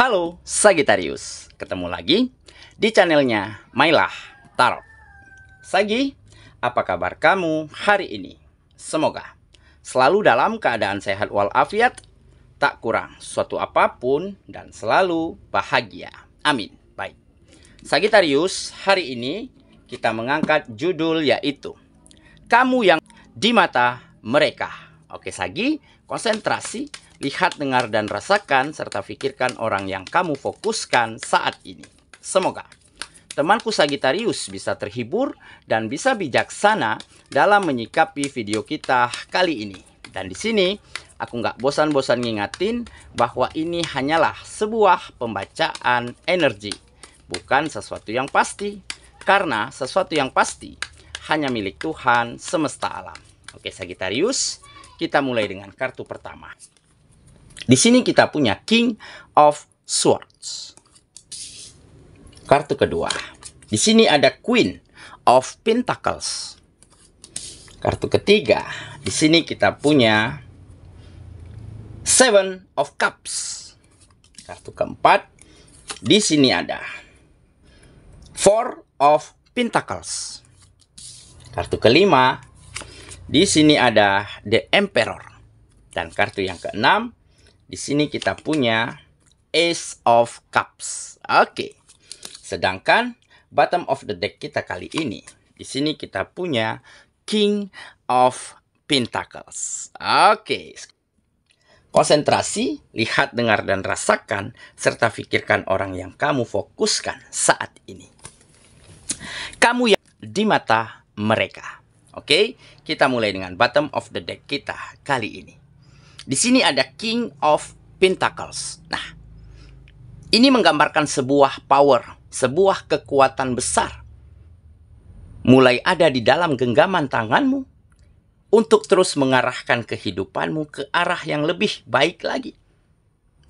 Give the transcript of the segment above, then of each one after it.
Halo Sagittarius, ketemu lagi di channelnya Mailah Tarot. Sagi, apa kabar kamu hari ini? Semoga selalu dalam keadaan sehat walafiat, tak kurang suatu apapun, dan selalu bahagia. Amin. Baik, Sagittarius, hari ini kita mengangkat judul yaitu Kamu yang di mata mereka. Oke Sagi, konsentrasi, lihat, dengar, dan rasakan, serta pikirkan orang yang kamu fokuskan saat ini. Semoga temanku Sagittarius bisa terhibur dan bisa bijaksana dalam menyikapi video kita kali ini. Dan di sini aku nggak bosan-bosan ngingatin bahwa ini hanyalah sebuah pembacaan energi, bukan sesuatu yang pasti. Karena sesuatu yang pasti hanya milik Tuhan semesta alam. Oke Sagittarius, kita mulai dengan kartu pertama. Di sini kita punya King of Swords. Kartu kedua. Di sini ada Queen of Pentacles. Kartu ketiga. Di sini kita punya Seven of Cups. Kartu keempat. Di sini ada Four of Pentacles. Kartu kelima. Di sini ada The Emperor. Dan kartu yang keenam. Di sini kita punya Ace of Cups. Oke. Sedangkan bottom of the deck kita kali ini, di sini kita punya King of Pentacles. Oke. Konsentrasi, lihat, dengar, dan rasakan, serta pikirkan orang yang kamu fokuskan saat ini. Kamu yang di mata mereka. Oke, kita mulai dengan bottom of the deck kita kali ini. Di sini ada King of Pentacles. Nah, ini menggambarkan sebuah power, sebuah kekuatan besar. Mulai ada di dalam genggaman tanganmu untuk terus mengarahkan kehidupanmu ke arah yang lebih baik lagi.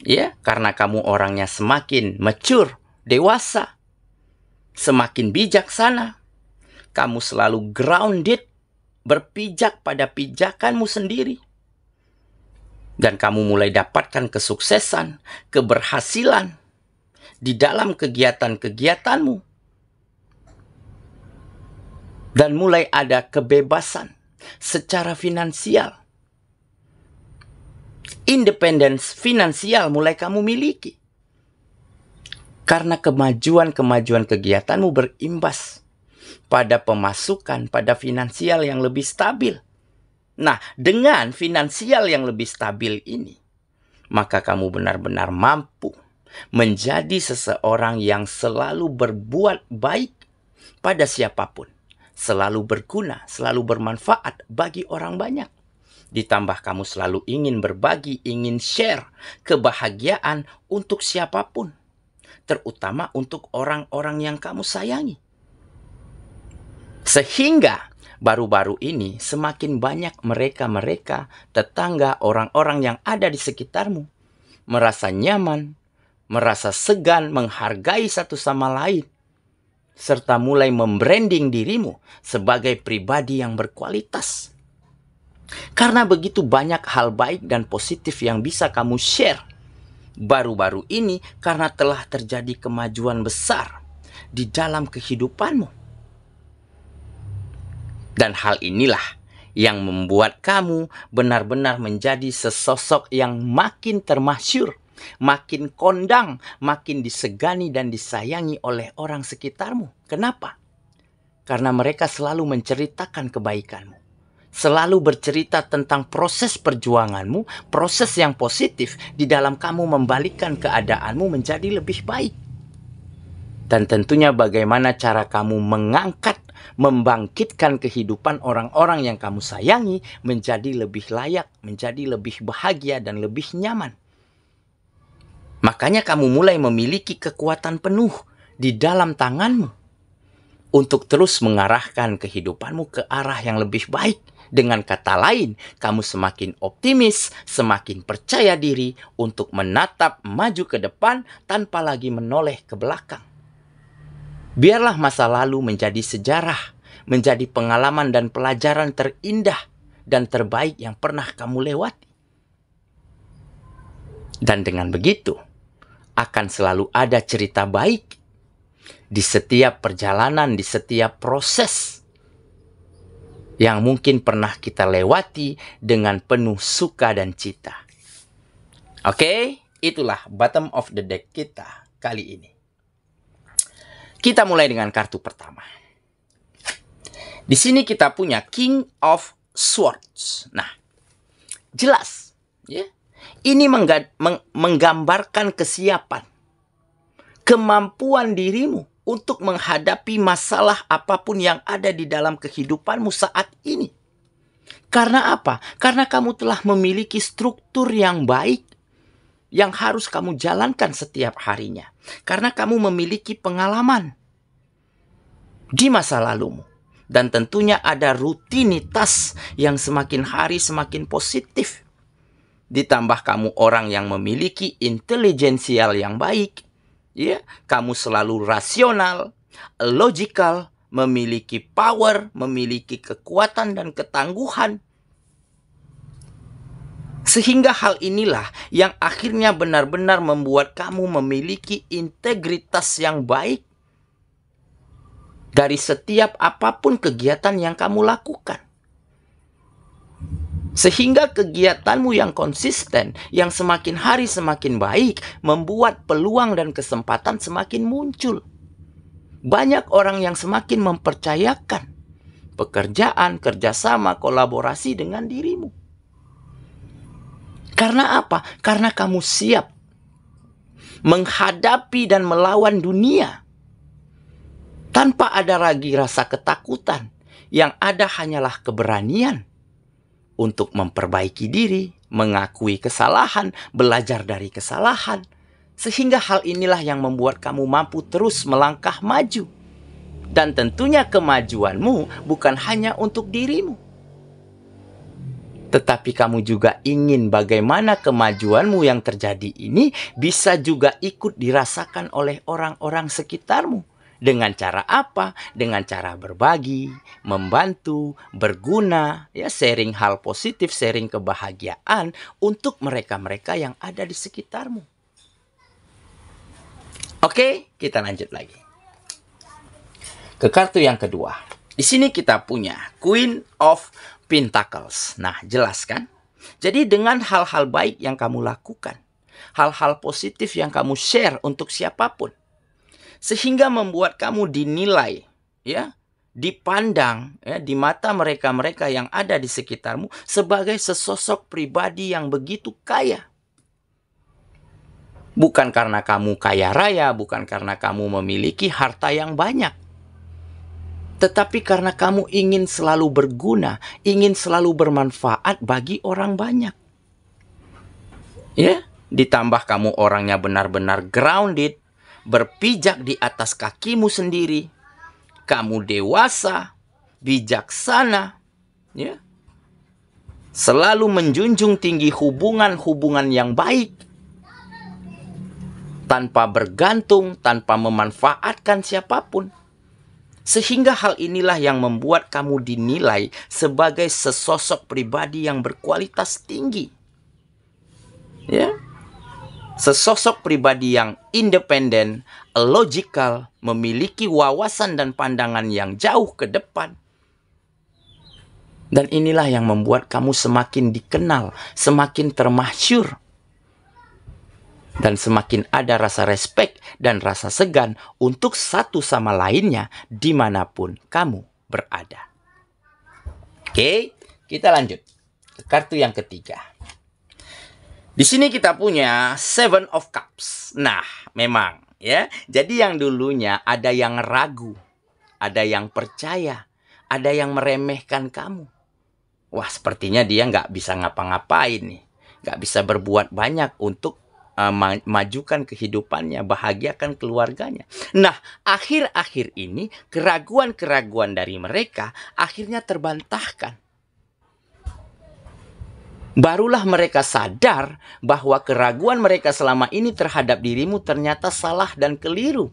Ya, karena kamu orangnya semakin mature, dewasa, semakin bijaksana. Kamu selalu grounded, berpijak pada pijakanmu sendiri. Dan kamu mulai dapatkan kesuksesan, keberhasilan di dalam kegiatan-kegiatanmu. Dan mulai ada kebebasan secara finansial. Independence finansial mulai kamu miliki. Karena kemajuan-kemajuan kegiatanmu berimbas pada pemasukan, pada finansial yang lebih stabil. Nah, dengan finansial yang lebih stabil ini, maka kamu benar-benar mampu menjadi seseorang yang selalu berbuat baik pada siapapun. Selalu berguna, selalu bermanfaat bagi orang banyak. Ditambah kamu selalu ingin berbagi, ingin share kebahagiaan untuk siapapun. Terutama untuk orang-orang yang kamu sayangi. Sehingga baru-baru ini semakin banyak mereka-mereka, tetangga, orang-orang yang ada di sekitarmu merasa nyaman, merasa segan, menghargai satu sama lain, serta mulai membranding dirimu sebagai pribadi yang berkualitas. Karena begitu banyak hal baik dan positif yang bisa kamu share baru-baru ini karena telah terjadi kemajuan besar di dalam kehidupanmu. Dan hal inilah yang membuat kamu benar-benar menjadi sesosok yang makin termasyhur, makin kondang, makin disegani dan disayangi oleh orang sekitarmu. Kenapa? Karena mereka selalu menceritakan kebaikanmu. Selalu bercerita tentang proses perjuanganmu, proses yang positif di dalam kamu membalikkan keadaanmu menjadi lebih baik. Dan tentunya bagaimana cara kamu mengangkat, membangkitkan kehidupan orang-orang yang kamu sayangi menjadi lebih layak, menjadi lebih bahagia dan lebih nyaman. Makanya kamu mulai memiliki kekuatan penuh di dalam tanganmu untuk terus mengarahkan kehidupanmu ke arah yang lebih baik. Dengan kata lain, kamu semakin optimis, semakin percaya diri untuk menatap maju ke depan tanpa lagi menoleh ke belakang. Biarlah masa lalu menjadi sejarah, menjadi pengalaman dan pelajaran terindah dan terbaik yang pernah kamu lewati. Dan dengan begitu, akan selalu ada cerita baik di setiap perjalanan, di setiap proses yang mungkin pernah kita lewati dengan penuh suka dan cita. Oke, itulah bottom of the deck kita kali ini. Kita mulai dengan kartu pertama. Di sini kita punya King of Swords. Nah, jelas, ya. Ini menggambarkan kesiapan, kemampuan dirimu untuk menghadapi masalah apapun yang ada di dalam kehidupanmu saat ini. Karena apa? Karena kamu telah memiliki struktur yang baik yang harus kamu jalankan setiap harinya. Karena kamu memiliki pengalaman di masa lalumu. Dan tentunya ada rutinitas yang semakin hari semakin positif. Ditambah kamu orang yang memiliki intelijensial yang baik. Ya, kamu selalu rasional, logical, memiliki power, memiliki kekuatan dan ketangguhan. Sehingga hal inilah yang akhirnya benar-benar membuat kamu memiliki integritas yang baik dari setiap apapun kegiatan yang kamu lakukan. Sehingga kegiatanmu yang konsisten, yang semakin hari semakin baik, membuat peluang dan kesempatan semakin muncul. Banyak orang yang semakin mempercayakan pekerjaan, kerjasama, kolaborasi dengan dirimu. Karena apa? Karena kamu siap menghadapi dan melawan dunia tanpa ada lagi rasa ketakutan. Yang ada hanyalah keberanian untuk memperbaiki diri, mengakui kesalahan, belajar dari kesalahan. Sehingga hal inilah yang membuat kamu mampu terus melangkah maju. Dan tentunya kemajuanmu bukan hanya untuk dirimu. Tetapi kamu juga ingin bagaimana kemajuanmu yang terjadi ini bisa juga ikut dirasakan oleh orang-orang sekitarmu. Dengan cara apa? Dengan cara berbagi, membantu, berguna, ya, sharing hal positif, sharing kebahagiaan untuk mereka-mereka yang ada di sekitarmu. Oke, kita lanjut lagi. Ke kartu yang kedua. Di sini kita punya Queen of Pentacles. Nah, jelas kan? Jadi dengan hal-hal baik yang kamu lakukan, hal-hal positif yang kamu share untuk siapapun, sehingga membuat kamu dinilai, ya, dipandang, ya, di mata mereka-mereka yang ada di sekitarmu sebagai sesosok pribadi yang begitu kaya. Bukan karena kamu kaya raya, bukan karena kamu memiliki harta yang banyak, tetapi karena kamu ingin selalu berguna, ingin selalu bermanfaat bagi orang banyak. Ya, ditambah kamu orangnya benar-benar grounded, berpijak di atas kakimu sendiri. Kamu dewasa, bijaksana, ya. Selalu menjunjung tinggi hubungan-hubungan yang baik, tanpa bergantung, tanpa memanfaatkan siapapun. Sehingga hal inilah yang membuat kamu dinilai sebagai sesosok pribadi yang berkualitas tinggi. Ya. Sesosok pribadi yang independen, logical, memiliki wawasan dan pandangan yang jauh ke depan. Dan inilah yang membuat kamu semakin dikenal, semakin termasyhur. Dan semakin ada rasa respek dan rasa segan untuk satu sama lainnya dimanapun kamu berada. Oke, kita lanjut ke kartu yang ketiga. Di sini kita punya Seven of Cups. Nah, memang ya. Jadi yang dulunya ada yang ragu, ada yang percaya, ada yang meremehkan kamu. Wah, sepertinya dia nggak bisa ngapa-ngapain nih. Nggak bisa berbuat banyak untuk majukan kehidupannya, bahagiakan keluarganya. Nah, akhir-akhir ini keraguan-keraguan dari mereka akhirnya terbantahkan. Barulah mereka sadar bahwa keraguan mereka selama ini terhadap dirimu ternyata salah dan keliru.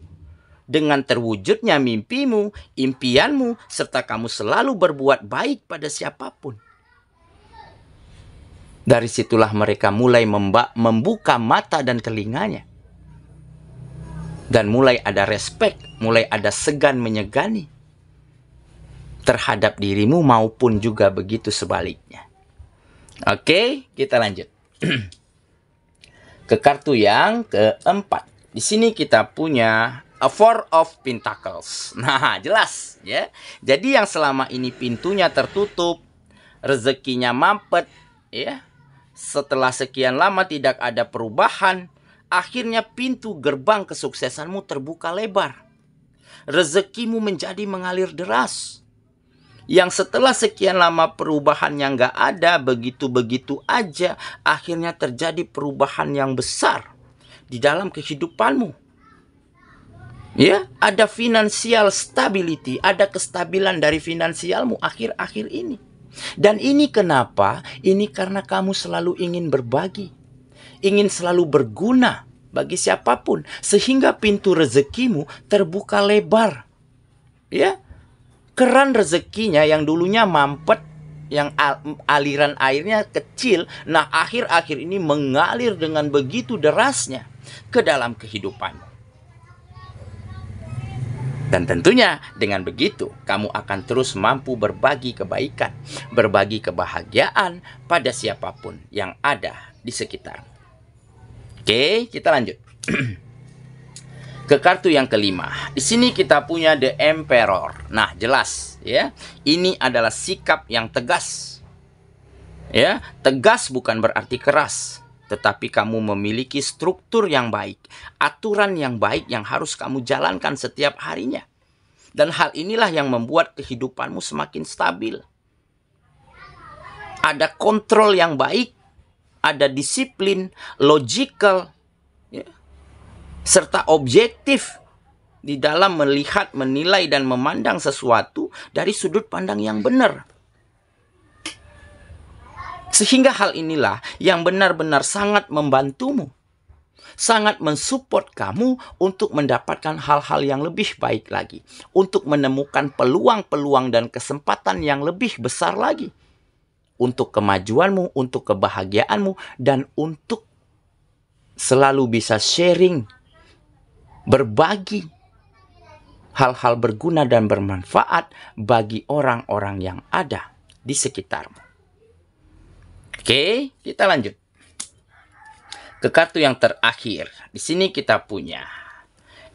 Dengan terwujudnya mimpimu, impianmu, serta kamu selalu berbuat baik pada siapapun. Dari situlah mereka mulai membuka mata dan telinganya. Dan mulai ada respect, mulai ada segan menyegani terhadap dirimu maupun juga begitu sebaliknya. Oke, kita lanjut. Ke kartu yang keempat. Di sini kita punya a Four of Pentacles. Nah, jelas ya. Jadi yang selama ini pintunya tertutup, rezekinya mampet, ya. Setelah sekian lama tidak ada perubahan, akhirnya pintu gerbang kesuksesanmu terbuka lebar. Rezekimu menjadi mengalir deras. Yang setelah sekian lama perubahan yang gak ada, begitu-begitu aja, akhirnya terjadi perubahan yang besar di dalam kehidupanmu. Ya, ada financial stability, ada kestabilan dari finansialmu akhir-akhir ini. Dan ini kenapa? Ini karena kamu selalu ingin berbagi, ingin selalu berguna bagi siapapun, sehingga pintu rezekimu terbuka lebar. Ya, keran rezekinya yang dulunya mampet, yang aliran airnya kecil, nah akhir-akhir ini mengalir dengan begitu derasnya ke dalam kehidupanmu. Dan tentunya dengan begitu kamu akan terus mampu berbagi kebaikan, berbagi kebahagiaan pada siapapun yang ada di sekitarmu. Oke, kita lanjut. Ke kartu yang kelima. Di sini kita punya The Emperor. Nah, jelas ya. Ini adalah sikap yang tegas. Ya, tegas bukan berarti keras, tetapi kamu memiliki struktur yang baik, aturan yang baik yang harus kamu jalankan setiap harinya. Dan hal inilah yang membuat kehidupanmu semakin stabil. Ada kontrol yang baik, ada disiplin, logical, ya, serta objektif di dalam melihat, menilai, dan memandang sesuatu dari sudut pandang yang benar. Sehingga hal inilah yang benar-benar sangat membantumu, sangat mensupport kamu untuk mendapatkan hal-hal yang lebih baik lagi, untuk menemukan peluang-peluang dan kesempatan yang lebih besar lagi, untuk kemajuanmu, untuk kebahagiaanmu, dan untuk selalu bisa sharing, berbagi hal-hal berguna dan bermanfaat bagi orang-orang yang ada di sekitarmu. Oke, kita lanjut ke kartu yang terakhir. Di sini kita punya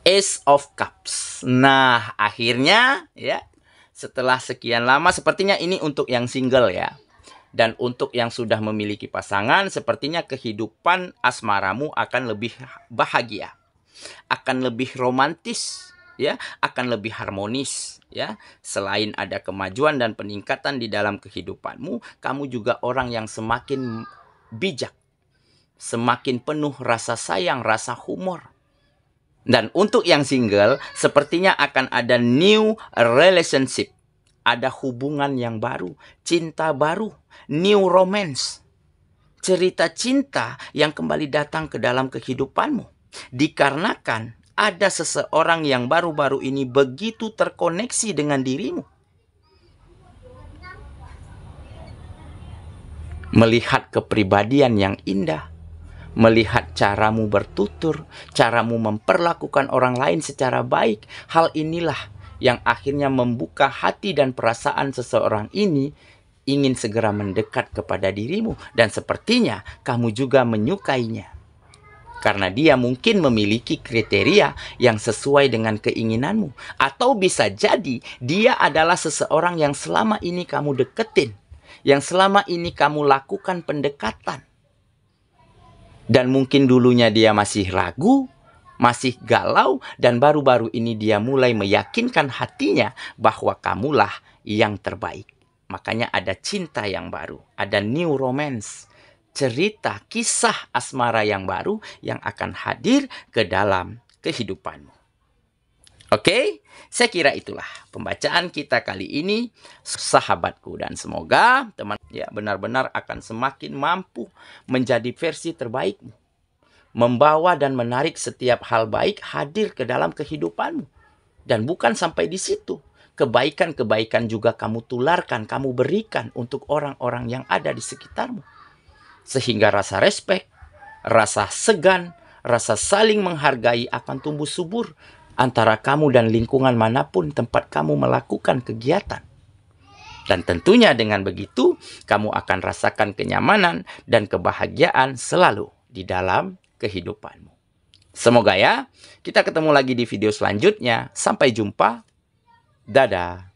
Ace of Cups. Nah, akhirnya ya, setelah sekian lama, sepertinya ini untuk yang single ya. Dan untuk yang sudah memiliki pasangan, sepertinya kehidupan asmaramu akan lebih bahagia, akan lebih romantis, ya, akan lebih harmonis, ya. Selain ada kemajuan dan peningkatan di dalam kehidupanmu, kamu juga orang yang semakin bijak, semakin penuh rasa sayang, rasa humor. Dan untuk yang single, sepertinya akan ada new relationship, ada hubungan yang baru, cinta baru, new romance, cerita cinta yang kembali datang ke dalam kehidupanmu. Dikarenakan ada seseorang yang baru-baru ini begitu terkoneksi dengan dirimu. Melihat kepribadian yang indah, melihat caramu bertutur, caramu memperlakukan orang lain secara baik, hal inilah yang akhirnya membuka hati dan perasaan seseorang ini ingin segera mendekat kepada dirimu. Dan sepertinya kamu juga menyukainya, karena dia mungkin memiliki kriteria yang sesuai dengan keinginanmu. Atau bisa jadi dia adalah seseorang yang selama ini kamu deketin, yang selama ini kamu lakukan pendekatan. Dan mungkin dulunya dia masih ragu, masih galau, dan baru-baru ini dia mulai meyakinkan hatinya bahwa kamulah yang terbaik. Makanya ada cinta yang baru, ada new romance, cerita kisah asmara yang baru yang akan hadir ke dalam kehidupanmu. Oke, saya kira itulah pembacaan kita kali ini, sahabatku, dan semoga teman ya benar-benar akan semakin mampu menjadi versi terbaikmu, membawa dan menarik setiap hal baik hadir ke dalam kehidupanmu. Dan bukan sampai di situ, kebaikan-kebaikan juga kamu tularkan, kamu berikan untuk orang-orang yang ada di sekitarmu. Sehingga rasa respek, rasa segan, rasa saling menghargai akan tumbuh subur antara kamu dan lingkungan manapun tempat kamu melakukan kegiatan. Dan tentunya dengan begitu, kamu akan rasakan kenyamanan dan kebahagiaan selalu di dalam kehidupanmu. Semoga ya, kita ketemu lagi di video selanjutnya. Sampai jumpa. Dadah.